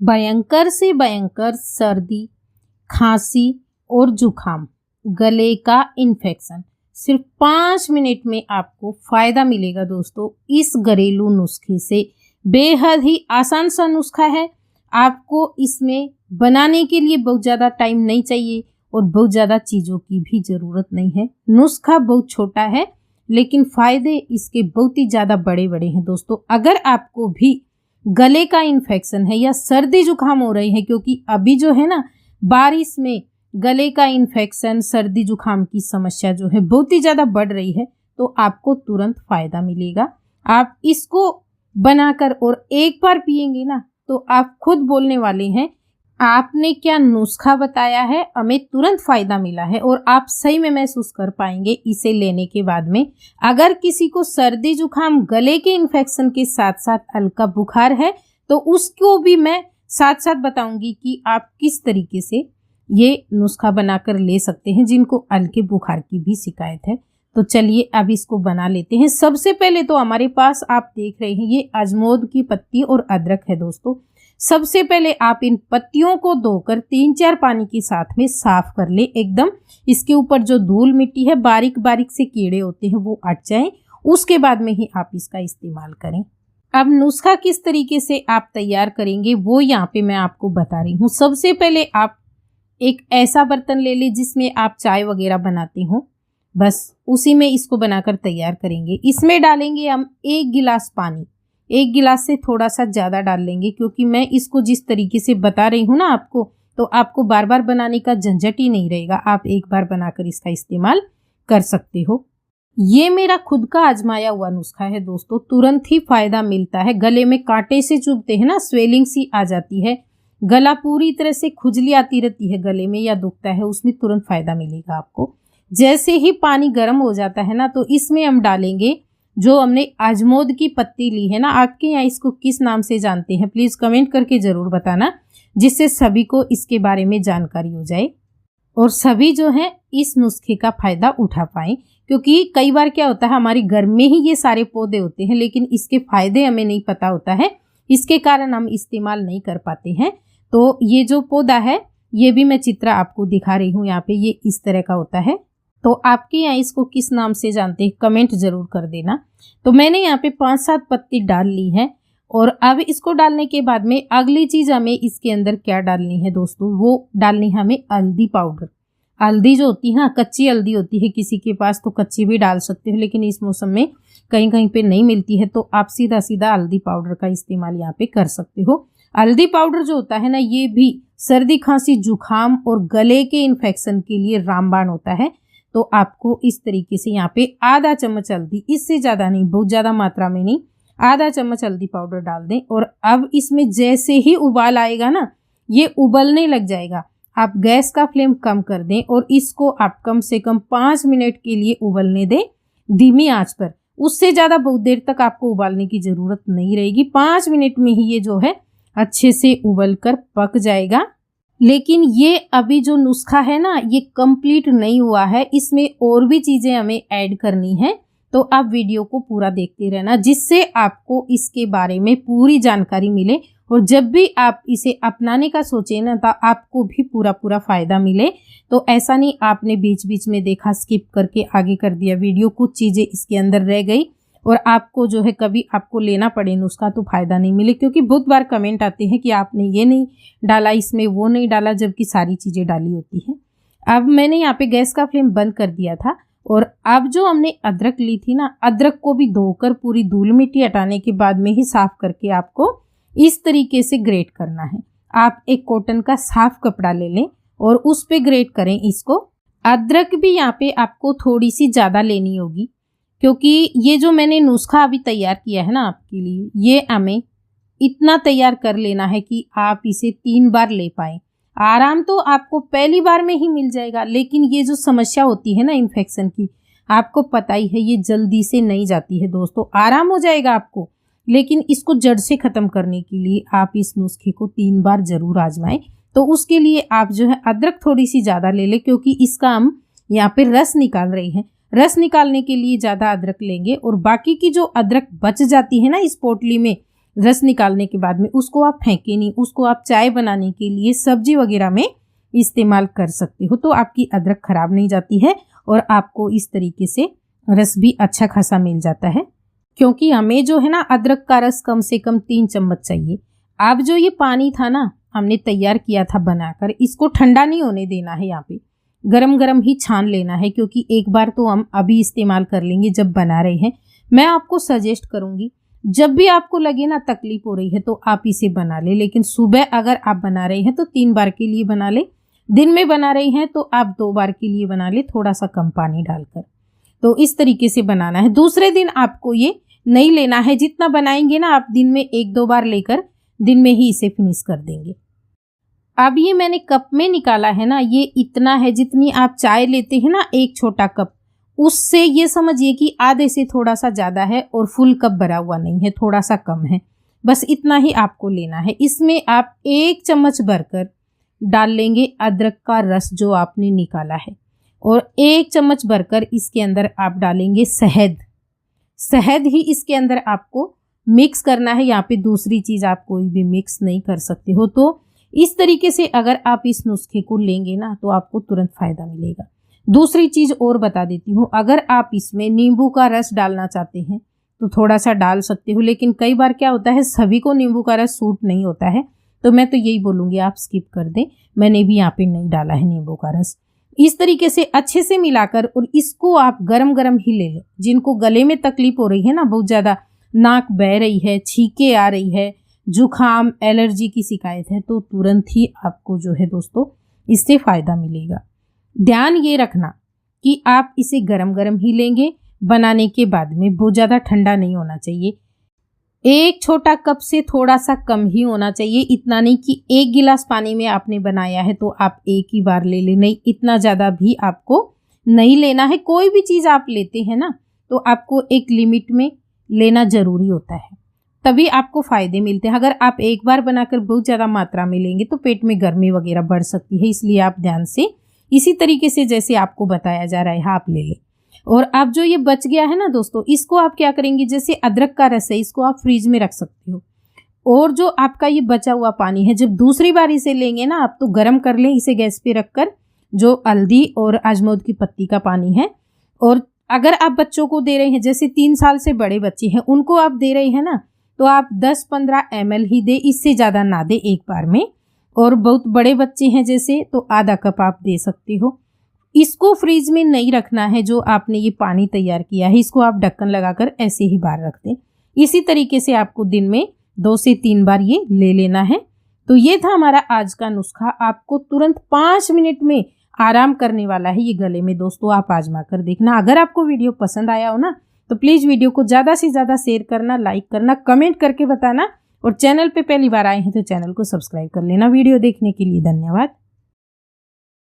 भयंकर से भयंकर सर्दी, खांसी और जुखाम, गले का इन्फेक्शन, सिर्फ 5 मिनट में आपको फायदा मिलेगा दोस्तों। इस घरेलू नुस्खे से बेहद ही आसान सा नुस्खा है। आपको इसमें बनाने के लिए बहुत ज़्यादा टाइम नहीं चाहिए और बहुत ज़्यादा चीज़ों की भी ज़रूरत नहीं है। नुस्खा बहुत छोटा है लेकिन फ़ायदे इसके बहुत ही ज़्यादा बड़े बड़े हैं दोस्तों। अगर आपको भी गले का इन्फेक्शन है या सर्दी जुकाम हो रही है, क्योंकि अभी जो है ना बारिश में गले का इन्फेक्शन, सर्दी जुकाम की समस्या जो है बहुत ही ज़्यादा बढ़ रही है, तो आपको तुरंत फ़ायदा मिलेगा। आप इसको बनाकर और एक बार पिएंगे ना तो आप खुद बोलने वाले हैं आपने क्या नुस्खा बताया है, हमें तुरंत फायदा मिला है। और आप सही में महसूस कर पाएंगे इसे लेने के बाद में। अगर किसी को सर्दी जुकाम, गले के इन्फेक्शन के साथ साथ हल्का बुखार है तो उसको भी मैं साथ साथ बताऊंगी कि आप किस तरीके से ये नुस्खा बनाकर ले सकते हैं जिनको हल्के बुखार की भी शिकायत है। तो चलिए अब इसको बना लेते हैं। सबसे पहले तो हमारे पास आप देख रहे हैं ये अजमोद की पत्ती और अदरक है दोस्तों। सबसे पहले आप इन पत्तियों को धोकर 3-4 पानी के साथ में साफ कर ले एकदम। इसके ऊपर जो धूल मिट्टी है, बारीक बारीक से कीड़े होते हैं वो हट जाएं। उसके बाद में ही आप इसका इस्तेमाल करें। अब नुस्खा किस तरीके से आप तैयार करेंगे वो यहाँ पे मैं आपको बता रही हूँ। सबसे पहले आप एक ऐसा बर्तन ले लें जिसमें आप चाय वगैरह बनाते हो, बस उसी में इसको बनाकर तैयार करेंगे। इसमें डालेंगे हम 1 गिलास पानी। 1 गिलास से थोड़ा सा ज़्यादा डाल लेंगे क्योंकि मैं इसको जिस तरीके से बता रही हूँ ना आपको, तो आपको बार बार बनाने का झंझट ही नहीं रहेगा। आप एक बार बनाकर इसका इस्तेमाल कर सकते हो। ये मेरा खुद का आजमाया हुआ नुस्खा है दोस्तों, तुरंत ही फायदा मिलता है। गले में कांटे से चुभते हैं ना, स्वेलिंग सी आ जाती है, गला पूरी तरह से खुजली आती रहती है गले में या दुखता है, उसमें तुरंत फायदा मिलेगा आपको। जैसे ही पानी गर्म हो जाता है ना तो इसमें हम डालेंगे जो हमने अजमोद की पत्ती ली है ना। आपके यहाँ इसको किस नाम से जानते हैं प्लीज कमेंट करके जरूर बताना, जिससे सभी को इसके बारे में जानकारी हो जाए और सभी जो है इस नुस्खे का फायदा उठा पाएं। क्योंकि कई बार क्या होता है हमारे घर में ही ये सारे पौधे होते हैं लेकिन इसके फायदे हमें नहीं पता होता है, इसके कारण हम इस्तेमाल नहीं कर पाते हैं। तो ये जो पौधा है ये भी मैं चित्र आपको दिखा रही हूँ यहाँ पे, ये इस तरह का होता है। तो आपके यहाँ इसको किस नाम से जानते हैं कमेंट जरूर कर देना। तो मैंने यहाँ पे 5-7 पत्ती डाल ली है और अब इसको डालने के बाद में अगली चीज हमें इसके अंदर क्या डालनी है दोस्तों, वो डालनी है हमें हल्दी पाउडर। हल्दी जो होती है ना, कच्ची हल्दी होती है, किसी के पास तो कच्ची भी डाल सकते हो लेकिन इस मौसम में कहीं कहीं पे नहीं मिलती है, तो आप सीधा सीधा हल्दी पाउडर का इस्तेमाल यहाँ पे कर सकते हो। हल्दी पाउडर जो होता है ना ये भी सर्दी, खांसी, जुकाम और गले के इन्फेक्शन के लिए रामबाण होता है। तो आपको इस तरीके से यहाँ पे आधा चम्मच हल्दी, इससे ज़्यादा नहीं, बहुत ज़्यादा मात्रा में नहीं, आधा चम्मच हल्दी पाउडर डाल दें। और अब इसमें जैसे ही उबाल आएगा ना, ये उबलने लग जाएगा, आप गैस का फ्लेम कम कर दें और इसको आप कम से कम 5 मिनट के लिए उबलने दें धीमी आंच पर। उससे ज़्यादा बहुत देर तक आपको उबालने की ज़रूरत नहीं रहेगी। 5 मिनट में ही ये जो है अच्छे से उबल कर पक जाएगा। लेकिन ये अभी जो नुस्खा है ना ये कंप्लीट नहीं हुआ है, इसमें और भी चीज़ें हमें ऐड करनी है। तो आप वीडियो को पूरा देखते रहना जिससे आपको इसके बारे में पूरी जानकारी मिले और जब भी आप इसे अपनाने का सोचें ना तो आपको भी पूरा पूरा फायदा मिले। तो ऐसा नहीं आपने बीच बीच में देखा, स्किप करके आगे कर दिया वीडियो, कुछ चीज़ें इसके अंदर रह गई और आपको जो है कभी आपको लेना पड़े नुस्खा तो फायदा नहीं मिले। क्योंकि बहुत बार कमेंट आते हैं कि आपने ये नहीं डाला, इसमें वो नहीं डाला, जबकि सारी चीज़ें डाली होती हैं। अब मैंने यहाँ पे गैस का फ्लेम बंद कर दिया था और अब जो हमने अदरक ली थी ना, अदरक को भी धोकर पूरी धूल मिट्टी हटाने के बाद में ही साफ करके आपको इस तरीके से ग्रेट करना है। आप एक कॉटन का साफ कपड़ा ले लें और उस पे ग्रेट करें इसको। अदरक भी यहाँ पे आपको थोड़ी सी ज़्यादा लेनी होगी क्योंकि ये जो मैंने नुस्खा अभी तैयार किया है ना आपके लिए, ये हमें इतना तैयार कर लेना है कि आप इसे 3 बार ले पाए। आराम तो आपको पहली बार में ही मिल जाएगा, लेकिन ये जो समस्या होती है ना इन्फेक्शन की, आपको पता ही है ये जल्दी से नहीं जाती है दोस्तों। आराम हो जाएगा आपको, लेकिन इसको जड़ से ख़त्म करने के लिए आप इस नुस्खे को 3 बार ज़रूर आजमाएं। तो उसके लिए आप जो है अदरक थोड़ी सी ज़्यादा ले लें क्योंकि इसका हम यहाँ पे रस निकाल रहे हैं। रस निकालने के लिए ज़्यादा अदरक लेंगे और बाकी की जो अदरक बच जाती है ना इस पोटली में, रस निकालने के बाद में उसको आप फेंके नहीं, उसको आप चाय बनाने के लिए, सब्जी वगैरह में इस्तेमाल कर सकते हो। तो आपकी अदरक खराब नहीं जाती है और आपको इस तरीके से रस भी अच्छा खासा मिल जाता है। क्योंकि हमें जो है ना अदरक का रस कम से कम 3 चम्मच चाहिए। अब जो ये पानी था ना हमने तैयार किया था बनाकर, इसको ठंडा नहीं होने देना है, यहाँ पे गरम गरम ही छान लेना है। क्योंकि एक बार तो हम अभी इस्तेमाल कर लेंगे जब बना रहे हैं। मैं आपको सजेस्ट करूंगी जब भी आपको लगे ना तकलीफ हो रही है तो आप इसे बना ले, लेकिन सुबह अगर आप बना रहे हैं तो 3 बार के लिए बना ले, दिन में बना रहे हैं तो आप 2 बार के लिए बना ले, थोड़ा सा कम पानी डालकर। तो इस तरीके से बनाना है। दूसरे दिन आपको ये नहीं लेना है, जितना बनाएंगे ना आप दिन में 1-2 बार लेकर दिन में ही इसे फिनिश कर देंगे। अब ये मैंने कप में निकाला है ना, ये इतना है जितनी आप चाय लेते हैं ना, एक छोटा कप, उससे ये समझिए कि आधे से थोड़ा सा ज़्यादा है और फुल कप भरा हुआ नहीं है, थोड़ा सा कम है। बस इतना ही आपको लेना है। इसमें आप 1 चम्मच भरकर डाल लेंगे अदरक का रस जो आपने निकाला है, और 1 चम्मच भरकर इसके अंदर आप डालेंगे शहद। शहद ही इसके अंदर आपको मिक्स करना है, यहाँ पे दूसरी चीज़ आप कोई भी मिक्स नहीं कर सकते हो। तो इस तरीके से अगर आप इस नुस्खे को लेंगे ना तो आपको तुरंत फ़ायदा मिलेगा। दूसरी चीज़ और बता देती हूँ, अगर आप इसमें नींबू का रस डालना चाहते हैं तो थोड़ा सा डाल सकते हो, लेकिन कई बार क्या होता है सभी को नींबू का रस सूट नहीं होता है, तो मैं तो यही बोलूँगी आप स्किप कर दें। मैंने भी यहाँ पे नहीं डाला है नींबू का रस। इस तरीके से अच्छे से मिलाकर और इसको आप गरम गरम ही ले लें। जिनको गले में तकलीफ हो रही है ना, बहुत ज़्यादा नाक बह रही है, छींके आ रही है, जुखाम एलर्जी की शिकायत है, तो तुरंत ही आपको जो है दोस्तों इससे फ़ायदा मिलेगा। ध्यान ये रखना कि आप इसे गरम गरम ही लेंगे, बनाने के बाद में बहुत ज़्यादा ठंडा नहीं होना चाहिए। 1 छोटा कप से थोड़ा सा कम ही होना चाहिए, इतना नहीं कि 1 गिलास पानी में आपने बनाया है तो आप एक ही बार ले लें, नहीं, इतना ज़्यादा भी आपको नहीं लेना है। कोई भी चीज़ आप लेते हैं ना तो आपको एक लिमिट में लेना ज़रूरी होता है, तभी आपको फ़ायदे मिलते हैं। अगर आप एक बार बनाकर बहुत ज़्यादा मात्रा में लेंगे तो पेट में गर्मी वगैरह बढ़ सकती है, इसलिए आप ध्यान से इसी तरीके से जैसे आपको बताया जा रहा है आप ले लें। और आप जो ये बच गया है ना दोस्तों, इसको आप क्या करेंगे, जैसे अदरक का रस है इसको आप फ्रीज में रख सकते हो, और जो आपका ये बचा हुआ पानी है जब दूसरी बार इसे लेंगे ना आप तो गर्म कर लें इसे गैस पे रखकर, जो हल्दी और अजमोद की पत्ती का पानी है। और अगर आप बच्चों को दे रहे हैं, जैसे 3 साल से बड़े बच्चे हैं उनको आप दे रहे हैं ना, तो आप 10-15 ml ही दे, इससे ज़्यादा ना दे एक बार में। और बहुत बड़े बच्चे हैं जैसे तो आधा कप आप दे सकते हो। इसको फ्रीज में नहीं रखना है, जो आपने ये पानी तैयार किया है इसको आप ढक्कन लगाकर ऐसे ही बाहर रख दें। इसी तरीके से आपको दिन में 2 से 3 बार ये ले लेना है। तो ये था हमारा आज का नुस्खा, आपको तुरंत 5 मिनट में आराम करने वाला है ये गले में। दोस्तों आप आजमा कर देखना। अगर आपको वीडियो पसंद आया हो ना तो प्लीज़ वीडियो को ज़्यादा से ज़्यादा शेयर करना, लाइक करना, कमेंट करके बताना, और चैनल पे पहली बार आए हैं तो चैनल को सब्सक्राइब कर लेना। वीडियो देखने के लिए धन्यवाद।